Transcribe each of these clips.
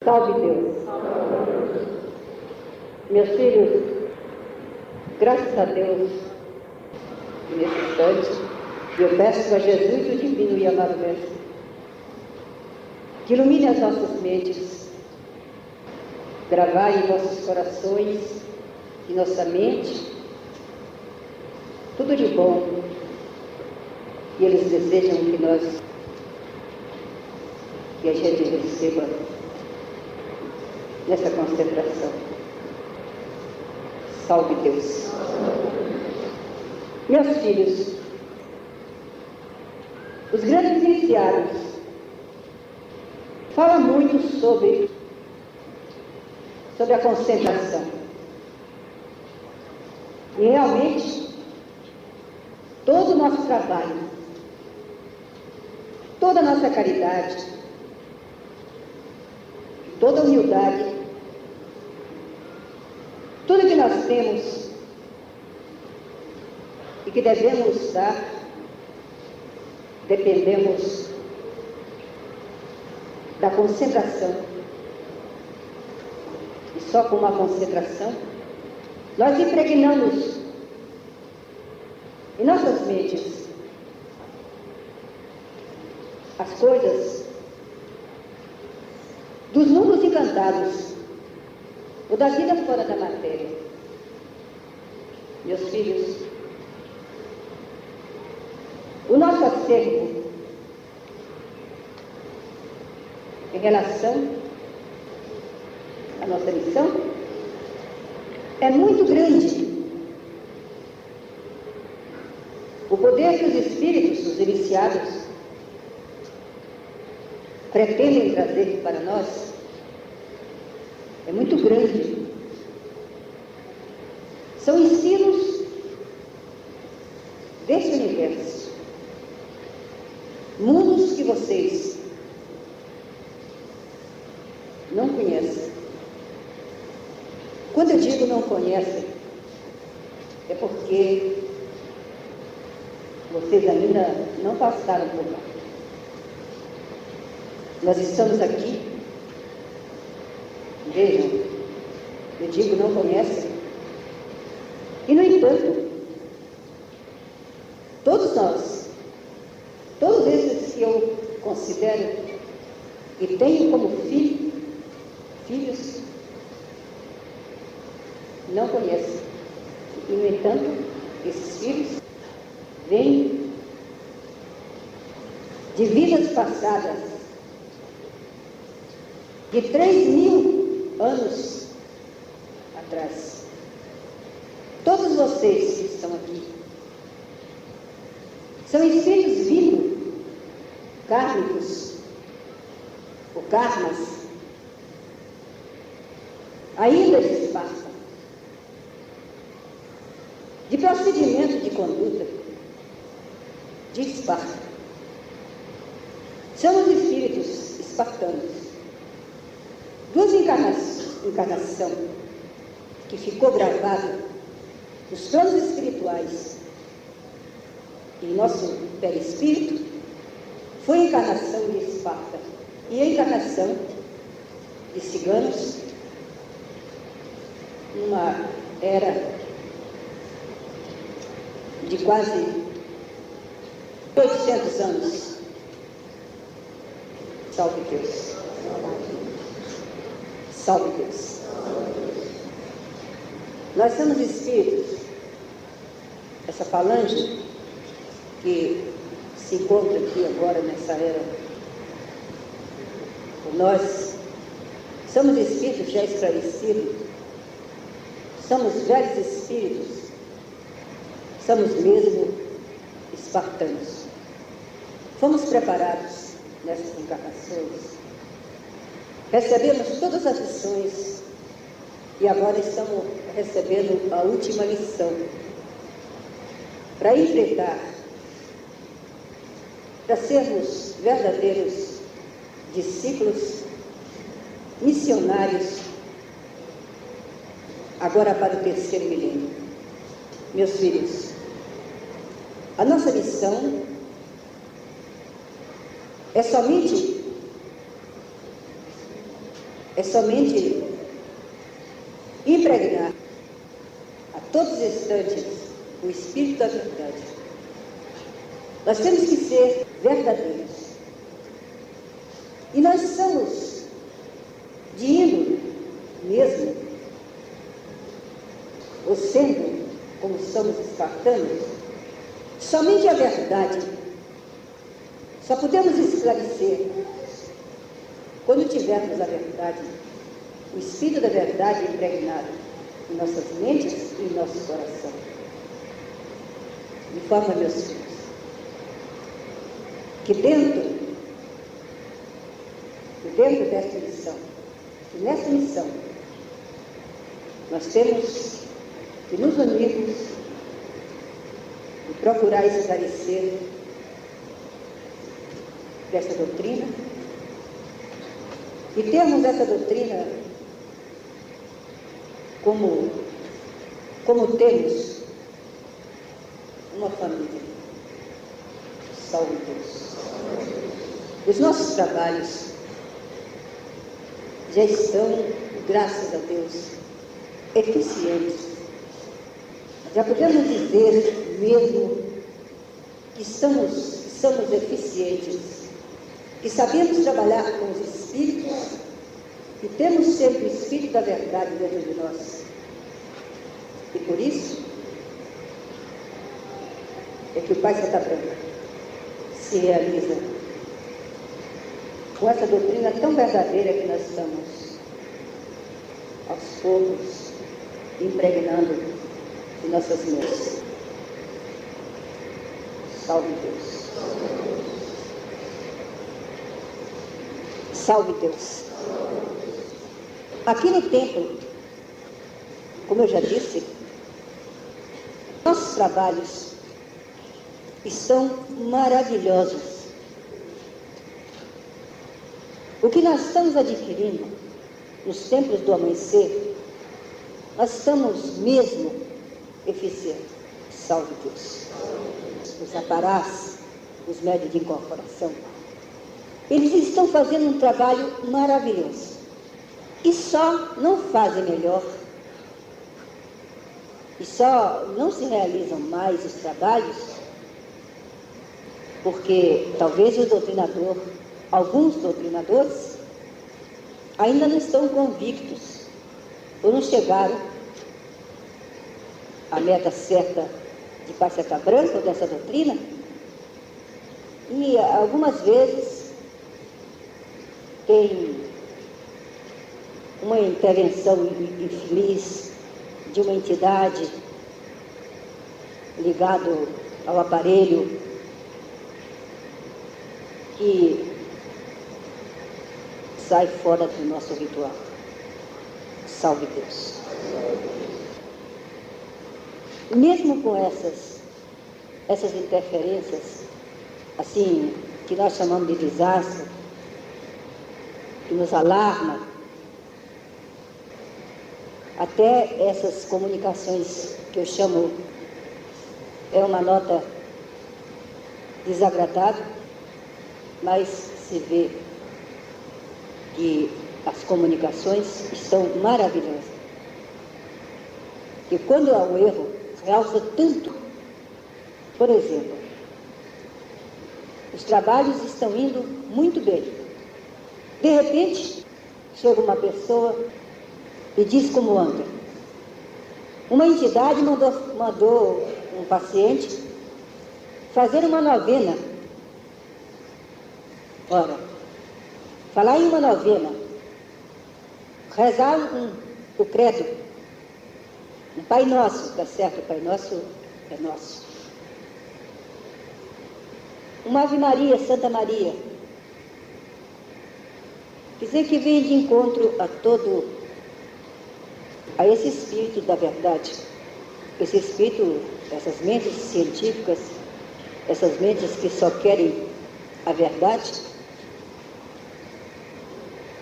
Salve Deus. Meus filhos, graças a Deus, nesse instante, eu peço a Jesus, o divino e amado Mestre, que ilumine as nossas mentes, gravar em nossos corações e nossa mente tudo de bom que eles desejam que a gente receba nessa concentração. Salve Deus. Meus filhos, os grandes iniciados falam muito sobre a concentração. E realmente, todo o nosso trabalho, toda a nossa caridade, toda a humildade, tudo que nós temos e que devemos dar, dependemos da concentração. E só com uma concentração, nós impregnamos em nossas mentes as coisas dos mundos encantados, ou da vida fora da matéria. Meus filhos, o nosso acervo em relação à nossa missão é muito grande. O poder que os espíritos, os iniciados, pretendem trazer para nós é muito grande. São ensinos desse universo, mundos que vocês não conhecem. Quando eu digo não conhecem, é porque vocês ainda não passaram por lá. Nós estamos aqui, vejam, eu digo não conhecem, e no entanto, todos nós, todos esses que eu considero e tenho como filhos, não conhecem. E no entanto, esses filhos vêm de vidas passadas, de 3.000 anos atrás. Todos vocês que estão aqui são espíritos vivos, kármicos, ou karmas, ainda de Esparta, de procedimento de conduta de Esparta. São os espíritos espartanos. Duas encarnações que ficou gravado nos planos espirituais em nosso perispírito foi a encarnação de Esparta e a encarnação de ciganos numa era de quase 800 anos. Salve Deus. Salve Deus. Nós somos espíritos, essa falange que se encontra aqui agora nessa era. Nós somos espíritos já esclarecidos, somos velhos espíritos, somos mesmo espartanos. Fomos preparados nessas encarnações, recebemos todas as lições e agora estamos recebendo a última lição para enfrentar, para sermos verdadeiros discípulos, missionários, agora para o terceiro milênio. Meus filhos, a nossa missão é somente é somente impregnar a todos os instantes o Espírito da verdade. Nós temos que ser verdadeiros. E nós somos de índole mesmo, ou sendo, como somos espartanos, somente a verdade. Só podemos esclarecer quando tivermos a verdade, o Espírito da verdade impregnado em nossas mentes e em nosso coração. De forma, meus filhos, que dentro desta missão, que nessa missão, nós temos que nos unirmos e procurar esclarecer dessa doutrina e termos essa doutrina como temos uma família. Salve Deus. Os nossos trabalhos já estão, graças a Deus, eficientes. Já podemos dizer mesmo que somos eficientes, que sabemos trabalhar com os espíritos e temos sempre o Espírito da verdade dentro de nós. E por isso é que o Pai Santa Branca se realiza com essa doutrina tão verdadeira que nós estamos, aos poucos, impregnando em nossas mentes. Salve Deus. Salve Deus. Aqui no templo, como eu já disse, nossos trabalhos estão maravilhosos. O que nós estamos adquirindo nos templos do amanhecer, nós estamos mesmo eficientes. Salve Deus. Os aparás, os médios de incorporação, eles estão fazendo um trabalho maravilhoso. E só não fazem melhor, e só não se realizam mais os trabalhos, porque talvez o doutrinador, alguns doutrinadores, ainda não estão convictos, ou não chegaram à meta certa de Pai Santa Branca, ou dessa doutrina, e algumas vezes tem uma intervenção infeliz de uma entidade ligado ao aparelho que sai fora do nosso ritual. Salve Deus. Mesmo com essas interferências, assim, que nós chamamos de desastre, que nos alarma, até essas comunicações que eu chamo, é uma nota desagradável, mas se vê que as comunicações estão maravilhosas. E quando há um erro, realça tanto. Por exemplo, os trabalhos estão indo muito bem. De repente, chega uma pessoa e diz como anda. Uma entidade mandou um paciente fazer uma novena. Ora, falar em uma novena, rezar o credo, um Pai Nosso, tá certo? O Pai Nosso é nosso. Uma Ave Maria, Santa Maria. Quer dizer que vem de encontro a esse espírito da verdade, esse espírito, essas mentes científicas, essas mentes que só querem a verdade.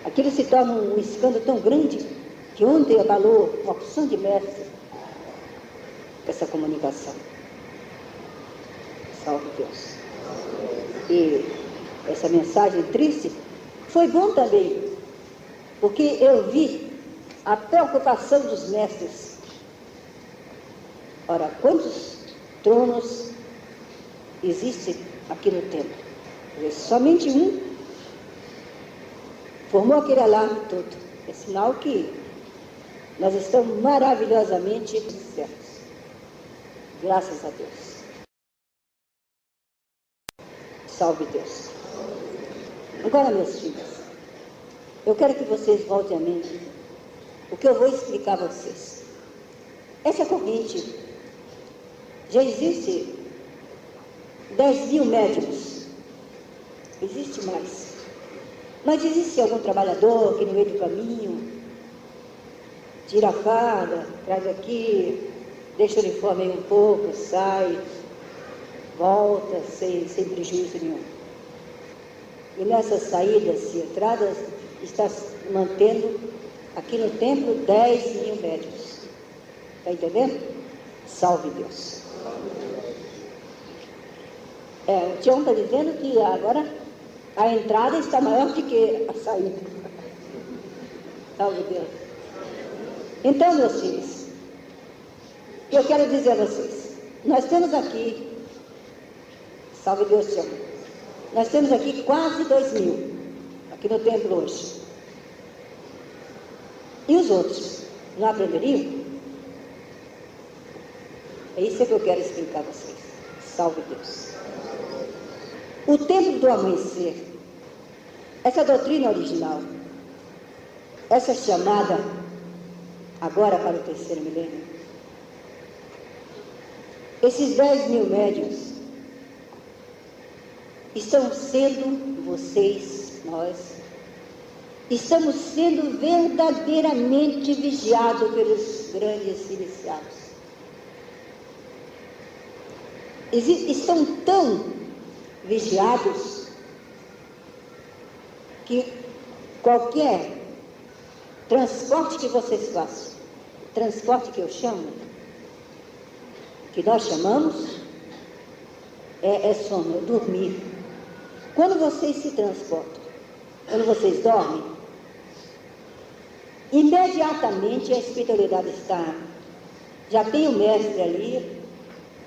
Aquilo se torna um escândalo tão grande que ontem abalou uma porção de mestres essa comunicação. Salve Deus. E essa mensagem triste foi bom também porque eu vi a preocupação dos mestres. Ora, quantos tronos existem aqui no templo? Somente um formou aquele alarme todo. É sinal que nós estamos maravilhosamente certos. Graças a Deus. Salve Deus. Agora, meus filhos, eu quero que vocês voltem a mente o que eu vou explicar a vocês. Essa corrente já existe 10.000 médiuns. Existe mais. Mas existe algum trabalhador que no meio do caminho tira a farda, traz aqui, deixa o uniforme aí um pouco, sai, volta sem prejuízo nenhum. E nessas saídas e entradas está mantendo aqui no templo 10.000 médiuns. Está entendendo? Salve Deus. O Tião está dizendo que agora a entrada está maior do que a saída. Salve Deus. Então, meus filhos, eu quero dizer a vocês, nós temos aqui, salve Deus, Tião, nós temos aqui quase 2.000, aqui no templo hoje. E os outros, não aprenderiam? É isso que eu quero explicar a vocês. Salve Deus. O templo do amanhecer, essa doutrina original, essa chamada agora para o terceiro milênio, esses 10.000 médiuns estão sendo, vocês, nós, estamos sendo verdadeiramente vigiados pelos grandes iniciados. Estão tão vigiados que qualquer transporte que vocês façam, transporte que eu chamo, que nós chamamos, é sono, é dormir. Quando vocês se transportam, quando vocês dormem, imediatamente a espiritualidade está, já tem o mestre ali,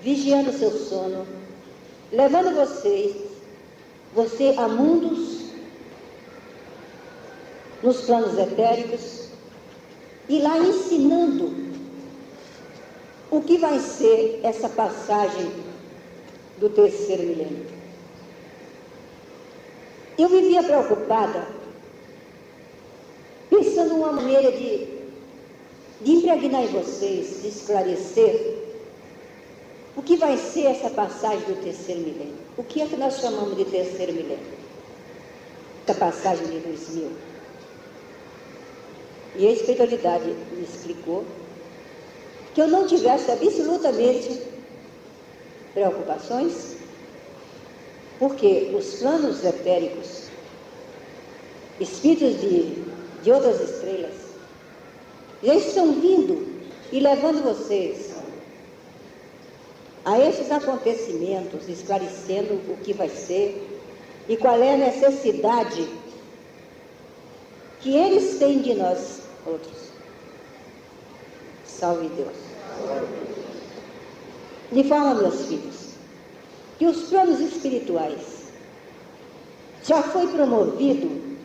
vigiando o seu sono, levando você a mundos, nos planos etéricos, e lá ensinando o que vai ser essa passagem do terceiro milênio. Eu vivia preocupada, pensando numa maneira de impregnar em vocês, de esclarecer o que vai ser essa passagem do terceiro milênio. O que é que nós chamamos de terceiro milênio? Essa passagem de 2000. E a espiritualidade me explicou que eu não tivesse absolutamente preocupações, porque os planos etéricos, espíritos de outras estrelas, já estão vindo e levando vocês a esses acontecimentos, esclarecendo o que vai ser e qual é a necessidade que eles têm de nós outros. Salve Deus. De forma, meus filhos, que os planos espirituais já foi promovido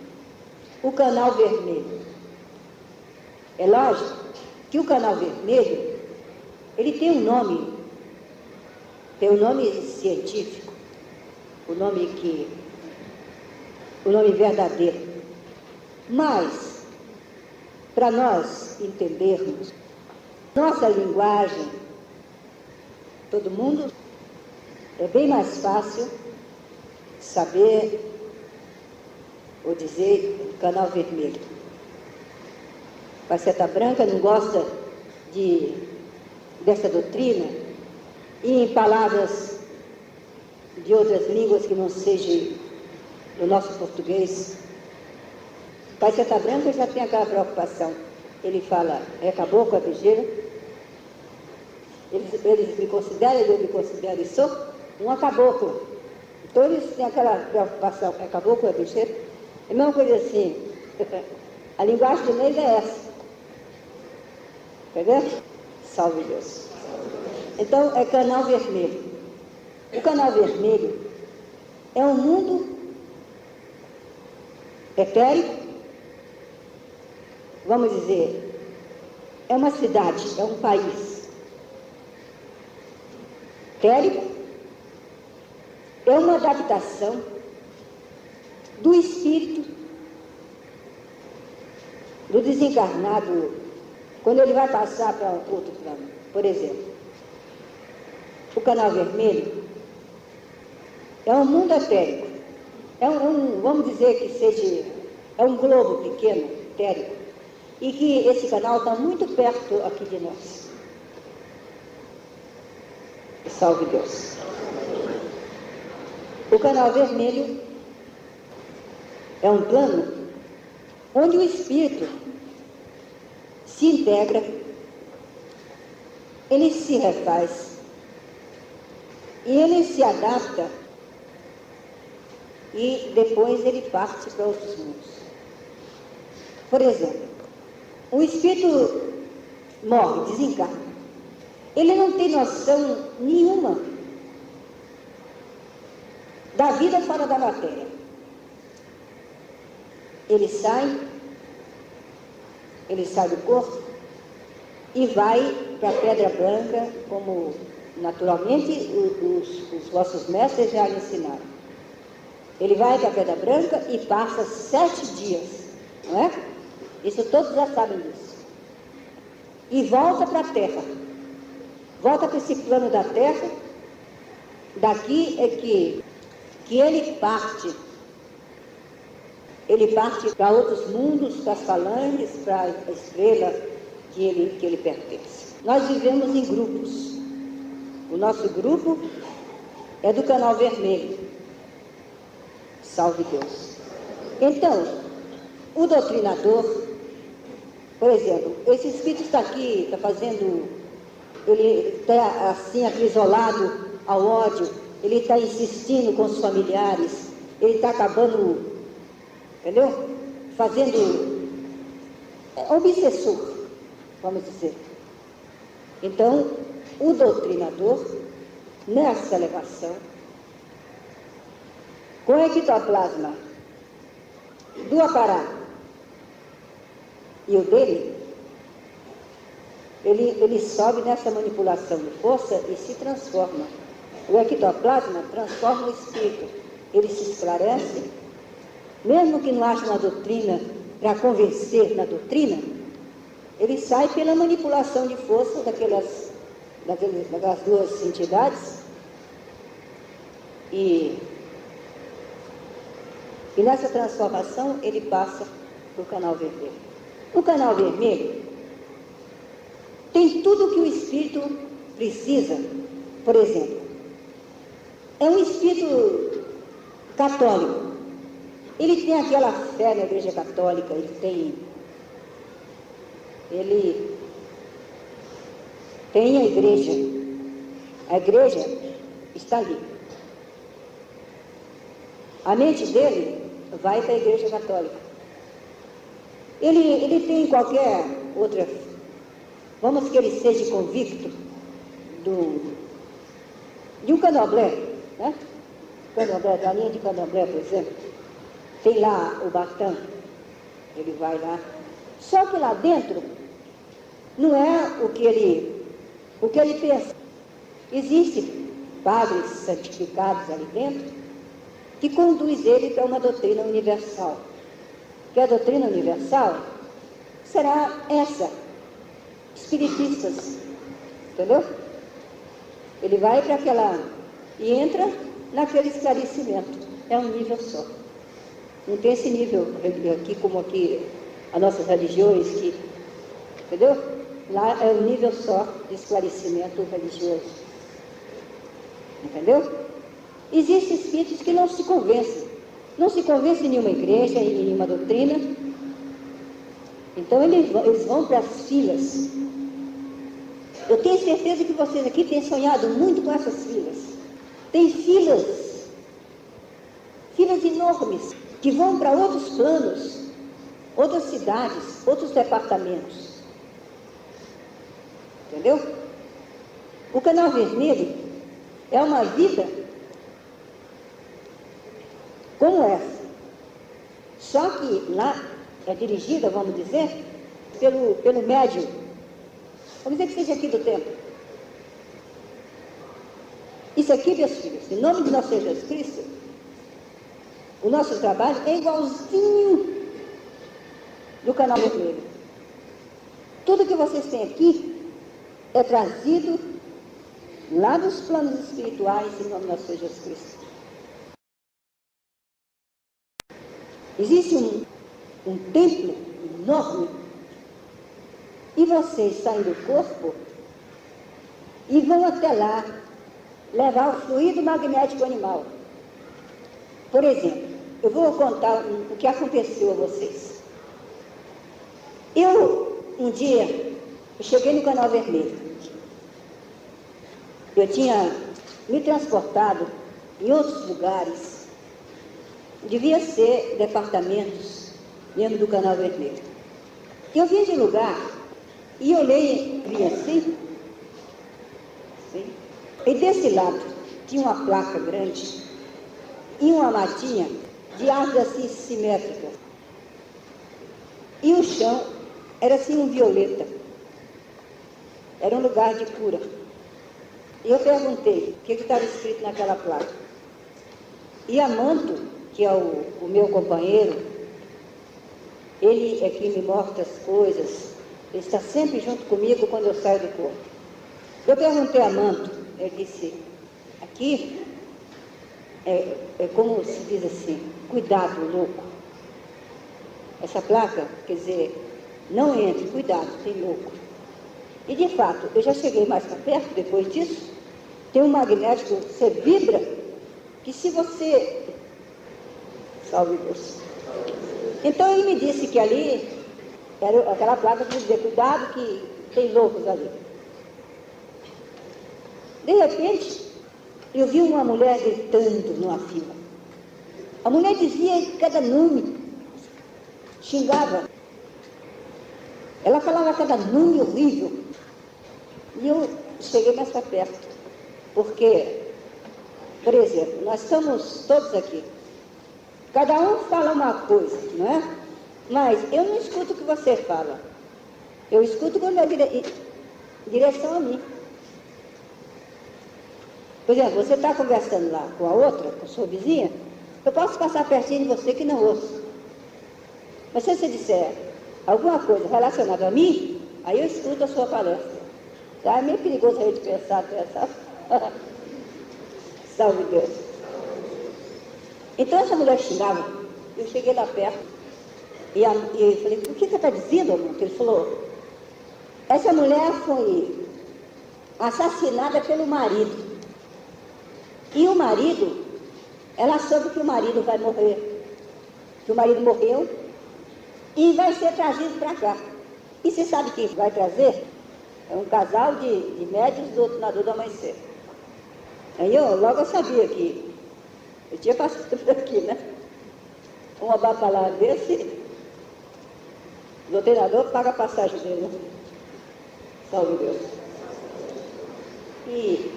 o canal vermelho. É lógico que o canal vermelho, ele tem um nome científico, o nome verdadeiro. Mas, para nós entendermos nossa linguagem, todo mundo, é bem mais fácil saber ou dizer canal vermelho. Faceta branca não gosta dessa doutrina, e em palavras de outras línguas que não sejam do nosso português, Faceta branca já tem aquela preocupação. Ele fala, é caboclo, é bicheira. Eles me consideram, eu me considero e sou um caboclo. Então eles têm aquela preocupação, é caboclo, é bicheira. É a mesma coisa assim. A linguagem de leis é essa. Entendeu? Salve Deus. Então, é canal vermelho. O canal vermelho é um mundo etérico, vamos dizer, é uma cidade, é um país etérico, é uma adaptação do espírito do desencarnado, quando ele vai passar para outro plano. Por exemplo, o canal vermelho é um mundo etérico, vamos dizer que seja, é um globo pequeno, etérico, e que esse canal está muito perto aqui de nós. Salve Deus. O canal vermelho é um plano onde o espírito se integra, ele se refaz e ele se adapta e depois ele parte para outros mundos. Por exemplo, o espírito morre, desencarna. Ele não tem noção nenhuma da vida fora da matéria. Ele sai do corpo e vai para a Pedra Branca, como naturalmente os vossos mestres já lhe ensinaram. Ele vai para a Pedra Branca e passa 7 dias, não é? Isso todos já sabem disso. E volta para a Terra. Volta para esse plano da Terra. Daqui é que ele parte. Ele parte para outros mundos, para as falanges, para a estrela que ele pertence. Nós vivemos em grupos. O nosso grupo é do canal vermelho. Salve Deus. Então, o doutrinador, por exemplo, esse espírito está aqui, está fazendo, ele está assim acrisolado ao ódio, ele está insistindo com os familiares, ele está acabando, entendeu? Fazendo obsessor, vamos dizer. Então, o doutrinador, nessa elevação, com o ectoplasma do aparato e o dele, ele sobe nessa manipulação de força e se transforma. O ectoplasma transforma o espírito. Ele se esclarece, mesmo que não haja uma doutrina para convencer na doutrina, ele sai pela manipulação de força daquelas duas entidades e nessa transformação ele passa para o canal vermelho. O canal vermelho tem tudo o que o espírito precisa. Por exemplo, é um espírito católico. Ele tem aquela fé na Igreja Católica, ele tem a igreja. A igreja está ali. A mente dele vai para a Igreja Católica. Ele tem qualquer outra, vamos que ele seja convicto de um candomblé, né? Candomblé, da linha de candomblé, por exemplo. Tem lá o Batã, ele vai lá. Só que lá dentro não é o que ele pensa. Existem padres santificados ali dentro que conduz ele para uma doutrina universal. Que a doutrina universal será essa, espiritistas, entendeu? Ele vai para aquela e entra naquele esclarecimento. É um nível só. Não tem esse nível aqui como aqui as nossas religiões, que, entendeu? Lá é um nível só de esclarecimento religioso. Entendeu? Existem espíritos que não se convencem em nenhuma igreja, em nenhuma doutrina. Então eles vão para as filas. Eu tenho certeza que vocês aqui têm sonhado muito com essas filas. Tem filas enormes, que vão para outros planos, outras cidades, outros departamentos. Entendeu? O Canal Vermelho é uma vida como essa. Só que lá é dirigida, vamos dizer, pelo médium. Vamos dizer que seja aqui do tempo. Isso aqui, meus filhos, em nome de nosso Senhor Jesus Cristo, o nosso trabalho é igualzinho do Canal Vermelho. Tudo que vocês têm aqui é trazido lá dos planos espirituais em nome de nosso Senhor Jesus Cristo. Existe um templo enorme e vocês saem do corpo e vão até lá levar o fluido magnético animal. Por exemplo, eu vou contar o que aconteceu a vocês. Um dia, cheguei no Canal Vermelho. Eu tinha me transportado em outros lugares. Devia ser departamentos dentro do Canal Vermelho. Eu vim de lugar e olhei, vi assim, e desse lado tinha uma placa grande e uma matinha de árvore assim simétrica. E o chão era assim um violeta. Era um lugar de cura. E eu perguntei o que estava escrito naquela placa. E Amanto, que é o meu companheiro, ele é quem me mostra as coisas, ele está sempre junto comigo quando eu saio do corpo. Eu perguntei a Amanto, ele disse, aqui é como se diz assim, cuidado, louco. Essa placa, quer dizer, não entre, cuidado, tem louco. E de fato, eu já cheguei mais para perto depois disso, tem um magnético, você vibra, que se você... Salve Deus. Então ele me disse que ali, era aquela placa para dizer, cuidado que tem loucos ali. De repente, eu vi uma mulher gritando numa fila. A mulher dizia cada nome, xingava. Ela falava cada nome horrível. E eu cheguei mais para perto. Porque, por exemplo, nós estamos todos aqui. Cada um fala uma coisa, não é? Mas eu não escuto o que você fala. Eu escuto quando é direção a mim. Por exemplo, você está conversando lá com a outra, com a sua vizinha, eu posso passar pertinho de você que não ouço. Mas se você disser alguma coisa relacionada a mim, aí eu escuto a sua palestra. Tá? É meio perigoso a gente pensar. Salve Deus. Então essa mulher xingava, eu cheguei lá perto e eu falei, o que ela está dizendo, amor? Ele falou, essa mulher foi assassinada pelo marido. E o marido, ela soube que o marido vai morrer, que o marido morreu e vai ser trazido para cá. E você sabe quem vai trazer? É um casal de médios do Doutornador do Amanhecer. Aí eu logo sabia que eu tinha passado por aqui, né? Um abafalá desse, o doutornador paga a passagem dele, né? Salve Deus. E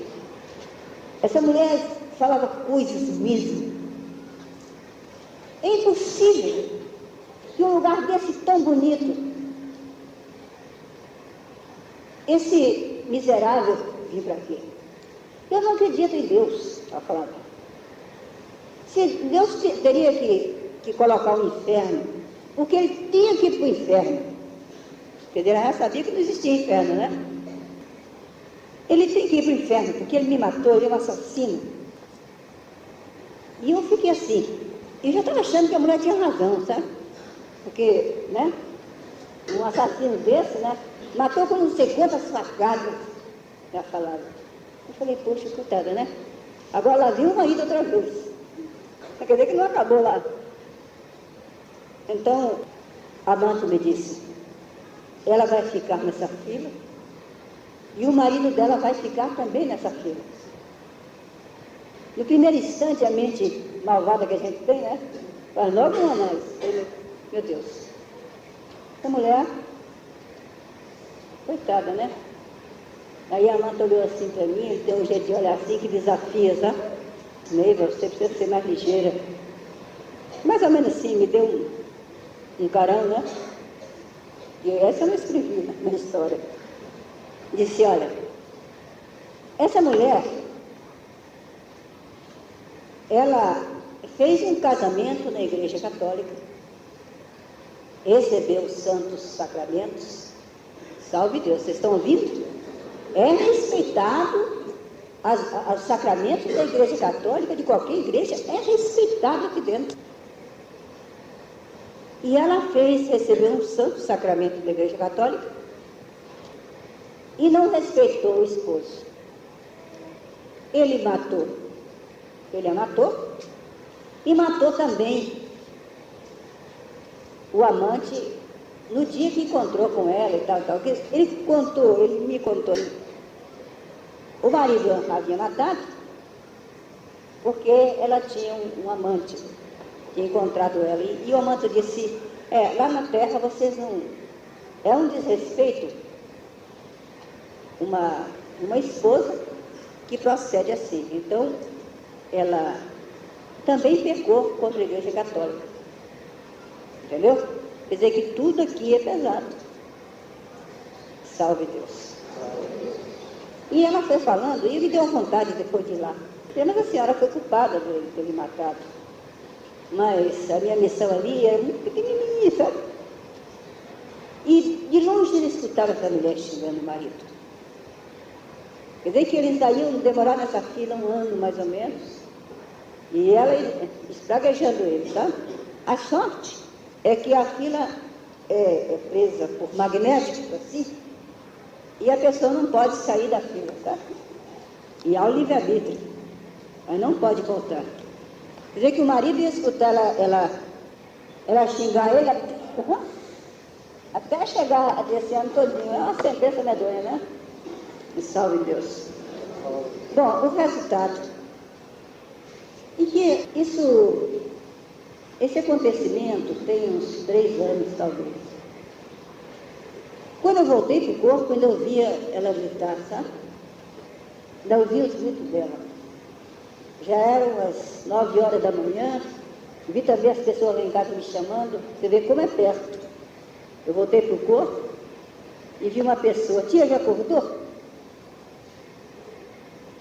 essa mulher falava coisas mesmo. É impossível que um lugar desse tão bonito, esse miserável vir para aqui. Eu não acredito em Deus, ela falava. Se Deus teria que colocar o inferno, porque ele tinha que ir para o inferno. Porque ele já sabia que não existia inferno, né? Ele tem que ir para o inferno, porque ele me matou, ele é um assassino. E eu fiquei assim. Eu já estava achando que a mulher tinha razão, sabe? Porque, né? Um assassino desse, né? Matou com não sei quantas facadas, já falava. Eu falei, poxa, coitada, né? Agora ela viu uma ida outra vez. Quer dizer que não acabou lá. Então, a Amanto me disse, ela vai ficar nessa fila e o marido dela vai ficar também nessa fila. No primeiro instante, a mente malvada que a gente tem, né? Faz logo uma mais. Meu Deus. Essa mulher, coitada, né? Aí a amante olhou assim para mim, ele tem um jeito de olhar assim que desafia, sabe? Neiva, você precisa ser mais ligeira. Mais ou menos assim, me deu um carão, né? E essa eu não escrevi na minha história. Disse, olha, essa mulher, ela fez um casamento na Igreja Católica, recebeu os santos sacramentos, salve Deus, vocês estão ouvindo? É respeitado, os sacramentos da Igreja Católica, de qualquer igreja, é respeitado aqui dentro. E ela recebeu um santo sacramento da Igreja Católica e não respeitou o esposo. Ele a matou e matou também o amante no dia que encontrou com ela e tal. Ele me contou. O marido havia matado porque ela tinha um amante, tinha encontrado ela. E o amante disse, lá na terra vocês não... É um desrespeito uma esposa que procede assim. Então, ela também pecou contra a Igreja Católica. Entendeu? Quer dizer que tudo aqui é pesado. Salve Deus. E ela foi falando, e me deu vontade depois de ir lá. Apenas a senhora foi culpada de ele ter me matado. Mas a minha missão ali era muito pequenininha, sabe? E de longe ele escutava essa mulher xingando o marido. Quer dizer que eles daí demoraram nessa fila 1 ano, mais ou menos, e ela espraguejando ele, sabe? A sorte é que a fila é presa por magnéticos, assim, e a pessoa não pode sair da fila, sabe? E há o livre-arbítrio, mas não pode voltar. Quer dizer que o marido ia escutar ela xingar ele até chegar desse ano todinho. É uma sentença medonha, né? E salve Deus. Bom, o resultado. E que esse acontecimento tem uns 3 anos, talvez. Quando eu voltei para o corpo, ainda ouvia ela gritar, sabe? Ainda ouvia os gritos dela. Já eram as 9 horas da manhã, vi também as pessoas lá em casa me chamando, você vê como é perto. Eu voltei para o corpo e vi uma pessoa, tia, já acordou?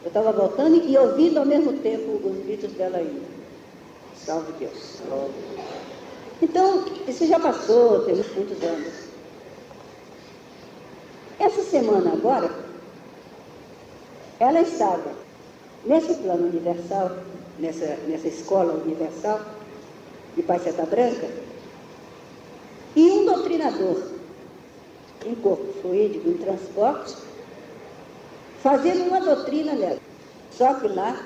Eu estava voltando e ouvindo ao mesmo tempo os gritos dela ainda. Salve Deus. Então, isso já passou, tem muitos anos. Essa semana agora, ela estava nesse plano universal, nessa escola universal de Pai Seta Branca, e um doutrinador em corpo fluídico, em transporte, fazendo uma doutrina nela. Só que lá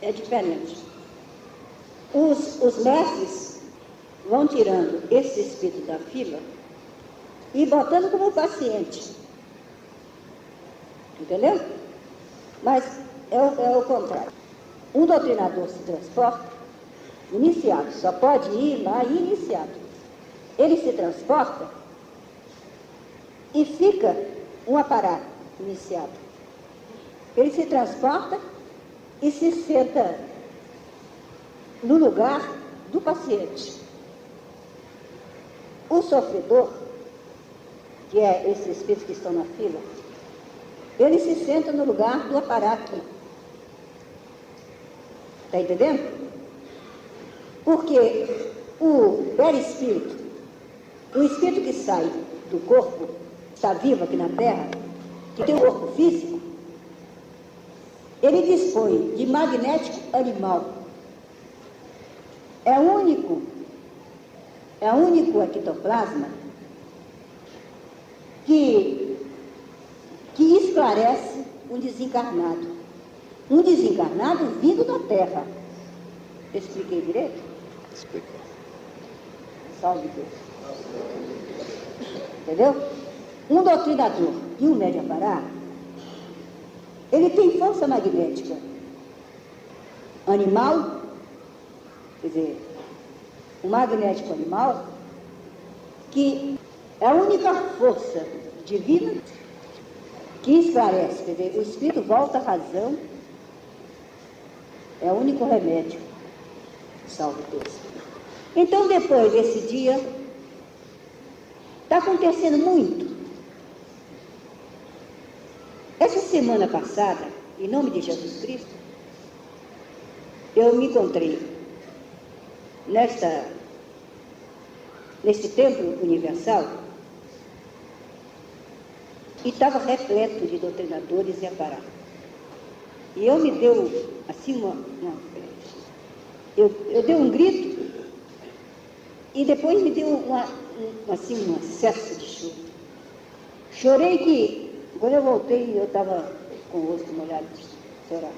é diferente. Os mestres vão tirando esse espírito da fila e botando como paciente. Entendeu? Mas é o contrário. Um doutrinador se transporta, iniciado, só pode ir lá iniciado. Ele se transporta e fica um aparato iniciado. Ele se transporta e se senta no lugar do paciente. O sofredor, que é esses espíritos que estão na fila, ele se senta no lugar do aparato. Está entendendo? Porque o perispírito, o espírito que sai do corpo, está vivo aqui na Terra, que tem um corpo físico, ele dispõe de magnético animal. É o único ectoplasma que esclarece um desencarnado. Um desencarnado vindo da Terra. Eu expliquei direito? Explica. Salve Deus. Entendeu? Um doutrinador e um médium aparato, ele tem força magnética animal, quer dizer, o magnético animal que é a única força divina que esclarece, quer dizer, o espírito volta à razão, é o único remédio, salve Deus. Então, depois desse dia, está acontecendo muito. Essa semana passada, em nome de Jesus Cristo, eu me encontrei nesse templo universal e estava repleto de doutrinadores e aparatos. E eu me deu, assim, eu dei um grito e depois me deu um acesso de choro. Chorei que, quando eu voltei, eu estava com o rosto molhado de chorar.